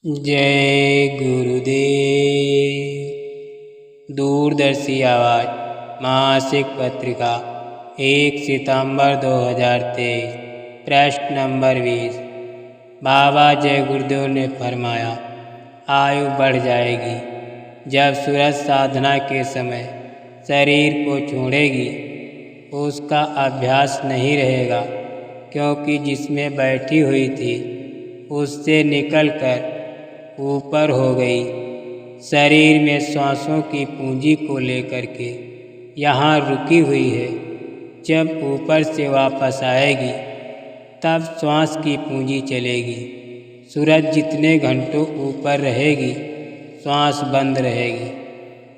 जय गुरुदेव। दूरदर्शी आवाज़ मासिक पत्रिका 1 सितंबर 2023। प्रश्न नंबर 20। बाबा जय गुरुदेव ने फरमाया, आयु बढ़ जाएगी जब सूरज साधना के समय शरीर को छोड़ेगी। उसका अभ्यास नहीं रहेगा, क्योंकि जिसमें बैठी हुई थी उससे निकलकर ऊपर हो गई। शरीर में श्वासों की पूंजी को लेकर के यहाँ रुकी हुई है। जब ऊपर से वापस आएगी तब श्वास की पूंजी चलेगी। सूरज जितने घंटों ऊपर रहेगी श्वास बंद रहेगी।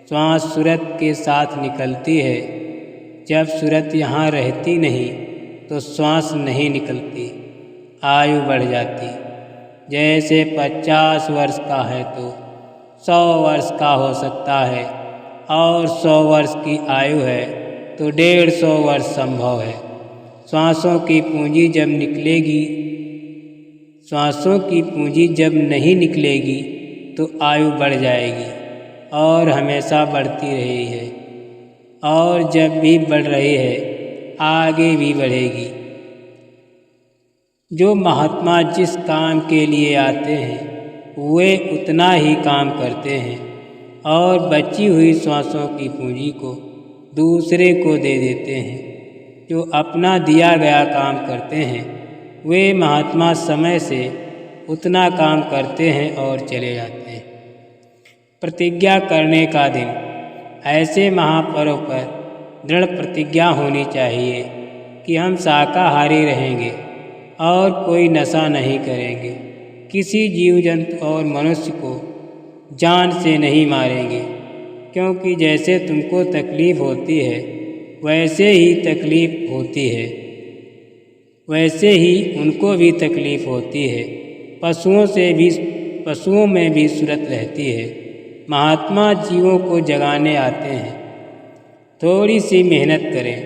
श्वास सूरज के साथ निकलती है। जब सूरज यहाँ रहती नहीं तो श्वास नहीं निकलती, आयु बढ़ जाती। जैसे 50 वर्ष का है तो 100 वर्ष का हो सकता है, और 100 वर्ष की आयु है तो 150 वर्ष संभव है। श्वासों की पूंजी जब नहीं निकलेगी तो आयु बढ़ जाएगी और हमेशा बढ़ती रही है, और जब भी बढ़ रही है आगे भी बढ़ेगी। जो महात्मा जिस काम के लिए आते हैं वे उतना ही काम करते हैं और बची हुई श्वासों की पूंजी को दूसरे को दे देते हैं। जो अपना दिया गया काम करते हैं वे महात्मा समय से उतना काम करते हैं और चले जाते हैं। प्रतिज्ञा करने का दिन। ऐसे महापर्व पर दृढ़ प्रतिज्ञा होनी चाहिए कि हम शाकाहारी रहेंगे और कोई नशा नहीं करेंगे, किसी जीव जंतु और मनुष्य को जान से नहीं मारेंगे, क्योंकि जैसे तुमको तकलीफ़ होती है वैसे ही उनको भी तकलीफ़ होती है। पशुओं में भी सूरत रहती है। महात्मा जीवों को जगाने आते हैं। थोड़ी सी मेहनत करें।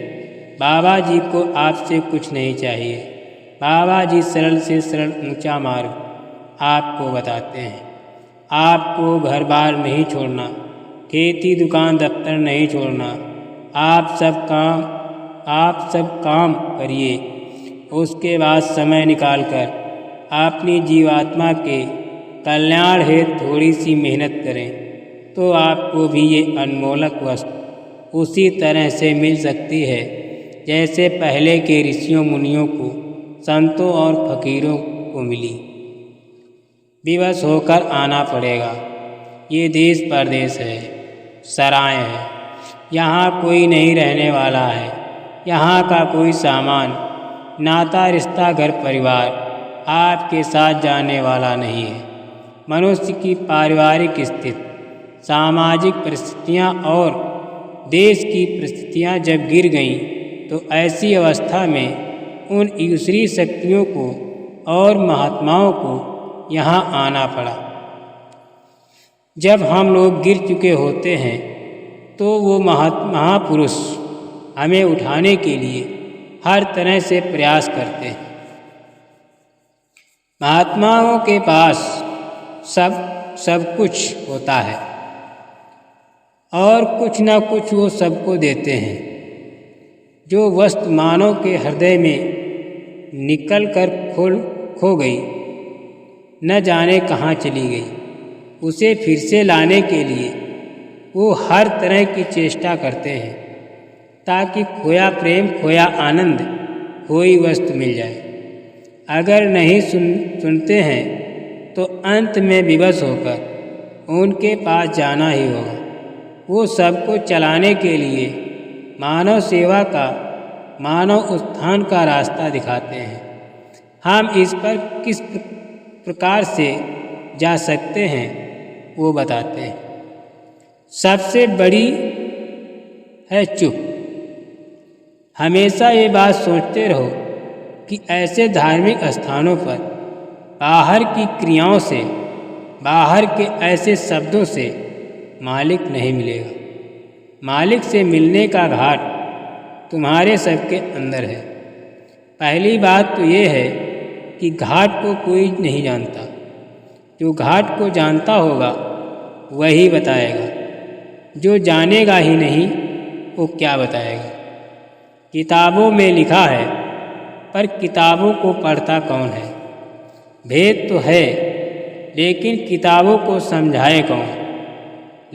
बाबा जी को आपसे कुछ नहीं चाहिए। बाबा जी सरल से सरल ऊंचा मार्ग आपको बताते हैं। आपको घर बार नहीं छोड़ना, खेती दुकान दफ्तर नहीं छोड़ना। आप सब काम करिए। उसके बाद समय निकालकर अपनी जीवात्मा के कल्याण हेतु थोड़ी सी मेहनत करें तो आपको भी ये अनमोलक वस्तु उसी तरह से मिल सकती है जैसे पहले के ऋषियों मुनियों को, संतों और फकीरों को मिली। विवश होकर आना पड़ेगा। ये देश परदेश है, सराय है। यहाँ कोई नहीं रहने वाला है। यहाँ का कोई सामान, नाता रिश्ता, घर परिवार आपके साथ जाने वाला नहीं है। मनुष्य की पारिवारिक स्थिति, सामाजिक परिस्थितियाँ और देश की परिस्थितियाँ जब गिर गईं तो ऐसी अवस्था में उन ईश्वरी शक्तियों को और महात्माओं को यहाँ आना पड़ा। जब हम लोग गिर चुके होते हैं तो वो महापुरुष हमें उठाने के लिए हर तरह से प्रयास करते हैं। महात्माओं के पास सब कुछ होता है और कुछ ना कुछ वो सबको देते हैं। जो वस्तु मानव के हृदय में निकल कर खो गई, न जाने कहाँ चली गई, उसे फिर से लाने के लिए वो हर तरह की चेष्टा करते हैं ताकि खोया प्रेम, खोया आनंद, खोई वस्तु मिल जाए। अगर नहीं सुनते हैं तो अंत में विवश होकर उनके पास जाना ही होगा। वो सबको चलाने के लिए मानव सेवा का, मानव उत्थान का रास्ता दिखाते हैं। हम इस पर किस प्रकार से जा सकते हैं वो बताते हैं। सबसे बड़ी है चुप। हमेशा ये बात सोचते रहो कि ऐसे धार्मिक स्थानों पर बाहर की क्रियाओं से, बाहर के ऐसे शब्दों से मालिक नहीं मिलेगा। मालिक से मिलने का घाट तुम्हारे सबके अंदर है। पहली बात तो ये है कि घाट को कोई नहीं जानता। जो घाट को जानता होगा वही बताएगा, जो जानेगा ही नहीं वो क्या बताएगा। किताबों में लिखा है पर किताबों को पढ़ता कौन है। भेद तो है लेकिन किताबों को समझाए कौन।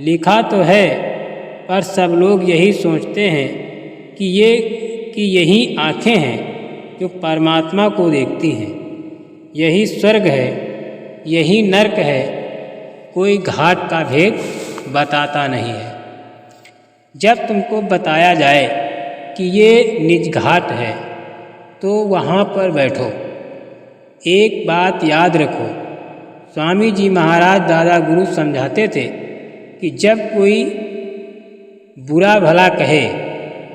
लिखा तो है पर सब लोग यही सोचते हैं कि यही आँखें हैं जो परमात्मा को देखती हैं, यही स्वर्ग है, यही नर्क है। कोई घाट का भेद बताता नहीं है। जब तुमको बताया जाए कि ये निज घाट है तो वहाँ पर बैठो। एक बात याद रखो, स्वामी जी महाराज दादा गुरु समझाते थे कि जब कोई बुरा भला कहे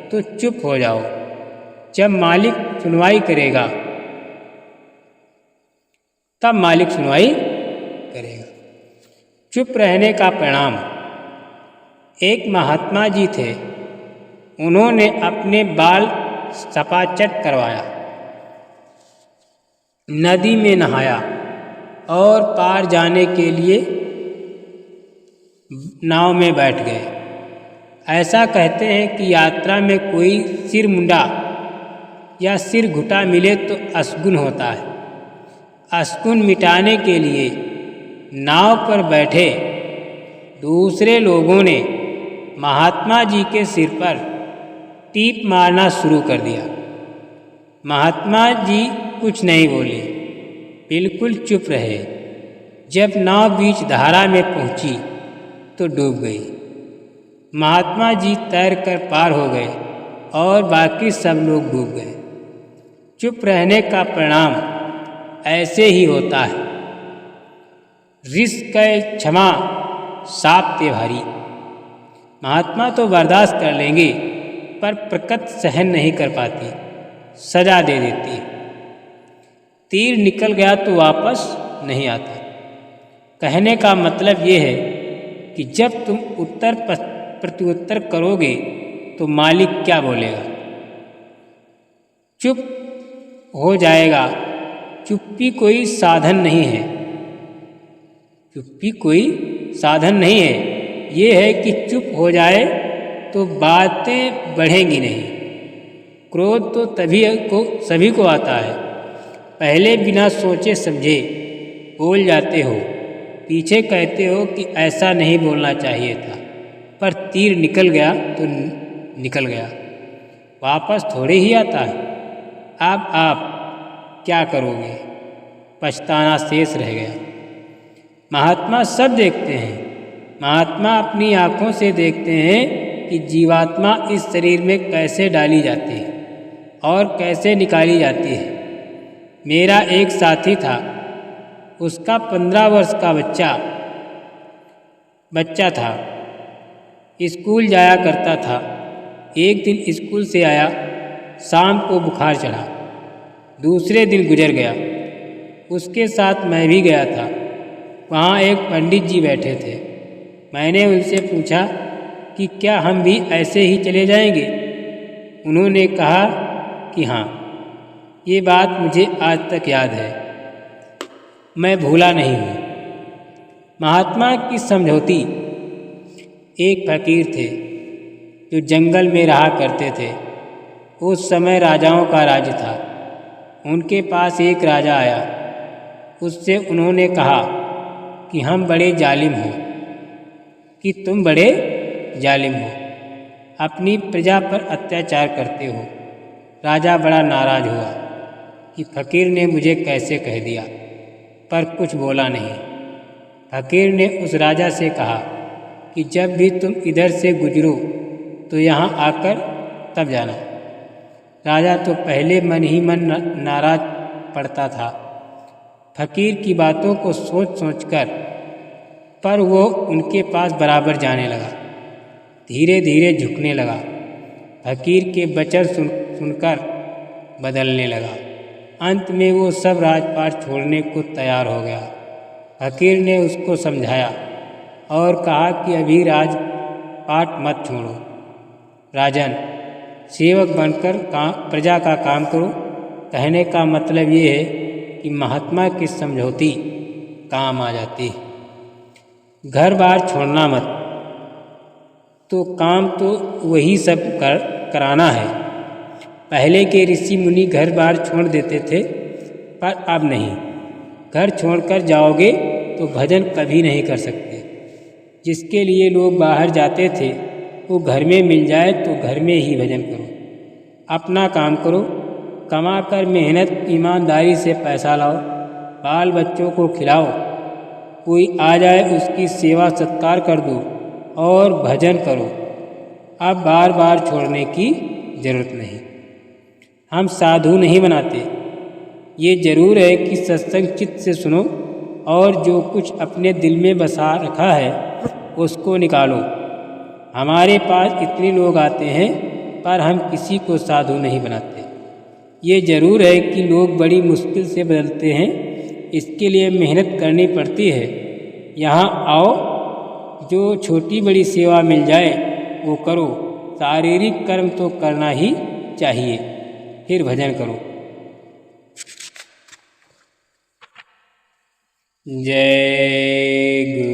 तो चुप हो जाओ। जब मालिक सुनवाई करेगा तब मालिक सुनवाई करेगा। चुप रहने का परिणाम। एक महात्मा जी थे, उन्होंने अपने बाल सपाचट करवाया, नदी में नहाया और पार जाने के लिए नाव में बैठ गए। ऐसा कहते हैं कि यात्रा में कोई सिर मुंडा या सिर घुटा मिले तो असगुन होता है। असगुन मिटाने के लिए नाव पर बैठे दूसरे लोगों ने महात्मा जी के सिर पर टीप मारना शुरू कर दिया। महात्मा जी कुछ नहीं बोले, बिल्कुल चुप रहे। जब नाव बीच धारा में पहुंची तो डूब गई। महात्मा जी तैरकर पार हो गए और बाकी सब लोग डूब गए। चुप रहने का परिणाम ऐसे ही होता है। रिस्क क्षमा साप ते भारी। महात्मा तो बर्दाश्त कर लेंगे पर प्रकृति सहन नहीं कर पाती, सजा दे देती। तीर निकल गया तो वापस नहीं आता। कहने का मतलब ये है कि जब तुम उत्तर प्रत्युत्तर करोगे तो मालिक क्या बोलेगा। चुप हो जाएगा। चुप्पी कोई साधन नहीं है। चुप्पी कोई साधन नहीं है। ये है कि चुप हो जाए तो बातें बढ़ेंगी नहीं। क्रोध तो सभी को आता है। पहले बिना सोचे समझे बोल जाते हो, पीछे कहते हो कि ऐसा नहीं बोलना चाहिए था, पर तीर निकल गया तो निकल गया, वापस थोड़े ही आता है। अब आप क्या करोगे? पछताना शेष रह गया। महात्मा सब देखते हैं। महात्मा अपनी आँखों से देखते हैं कि जीवात्मा इस शरीर में कैसे डाली जाती है और कैसे निकाली जाती है। मेरा एक साथी था, उसका 15 वर्ष का बच्चा था। स्कूल जाया करता था। एक दिन स्कूल से आया, शाम को बुखार चढ़ा, दूसरे दिन गुजर गया। उसके साथ मैं भी गया था। वहाँ एक पंडित जी बैठे थे। मैंने उनसे पूछा कि क्या हम भी ऐसे ही चले जाएंगे? उन्होंने कहा कि हाँ। ये बात मुझे आज तक याद है, मैं भूला नहीं हूँ। महात्मा की समझौती। एक फकीर थे जो जंगल में रहा करते थे। उस समय राजाओं का राज था। उनके पास एक राजा आया। उससे उन्होंने कहा कि हम बड़े जालिम हो, कि तुम बड़े जालिम हो, अपनी प्रजा पर अत्याचार करते हो। राजा बड़ा नाराज हुआ कि फकीर ने मुझे कैसे कह दिया, पर कुछ बोला नहीं। फकीर ने उस राजा से कहा कि जब भी तुम इधर से गुजरो तो यहाँ आकर तब जाना। राजा तो पहले मन ही मन नाराज पड़ता था फकीर की बातों को सोच सोचकर, पर वो उनके पास बराबर जाने लगा, धीरे धीरे झुकने लगा। फकीर के वचन सुनकर बदलने लगा। अंत में वो सब राजपाट छोड़ने को तैयार हो गया। फकीर ने उसको समझाया और कहा कि अभी राजपाट मत छोड़ो, राजन, सेवक बनकर प्रजा का काम करो। कहने का मतलब ये है कि महात्मा की समझौती काम आ जाती। घर बार छोड़ना मत, तो काम तो वही सब कराना है। पहले के ऋषि मुनि घर बार छोड़ देते थे, पर अब नहीं। घर छोड़कर जाओगे तो भजन कभी नहीं कर सकते। जिसके लिए लोग बाहर जाते थे वो घर में मिल जाए तो घर में ही भजन करो। अपना काम करो, कमा कर मेहनत ईमानदारी से पैसा लाओ, बाल बच्चों को खिलाओ, कोई आ जाए उसकी सेवा सत्कार कर दो और भजन करो। अब बार बार छोड़ने की जरूरत नहीं। हम साधु नहीं बनाते, ये जरूर है कि सत्संग चित्त से सुनो और जो कुछ अपने दिल में बसा रखा है उसको निकालो। हमारे पास इतने लोग आते हैं पर हम किसी को साधु नहीं बनाते। ये जरूर है कि लोग बड़ी मुश्किल से बदलते हैं, इसके लिए मेहनत करनी पड़ती है। यहाँ आओ, जो छोटी बड़ी सेवा मिल जाए वो करो। शारीरिक कर्म तो करना ही चाहिए, फिर भजन करो। जय गुरु।